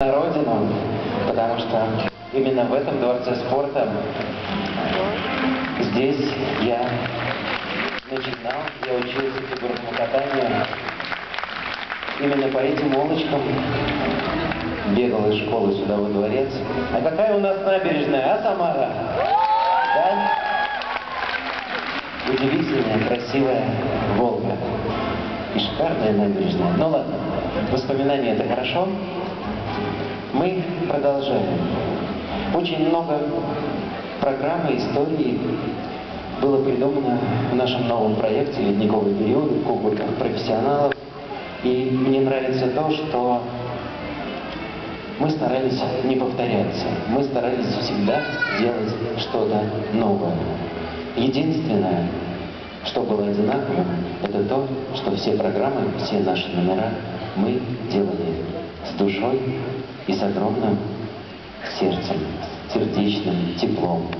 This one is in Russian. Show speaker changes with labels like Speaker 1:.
Speaker 1: На родину, потому что именно в этом дворце спорта здесь я начинал, я учился фигурному катанию. Именно по этим улочкам бегал из школы сюда во дворец. А какая у нас набережная, а, Самара? Да? Удивительная, красивая Волга. И шикарная набережная. Ну ладно, воспоминания это хорошо. Мы продолжаем. Очень много программ и историй было придумано в нашем новом проекте «Ледниковый период» в кубках профессионалов. И мне нравится то, что мы старались не повторяться. Мы старались всегда делать что-то новое. Единственное, что было одинаковым, это то, что все программы, все наши номера мы делали с душой и с огромным сердцем, сердечным теплом.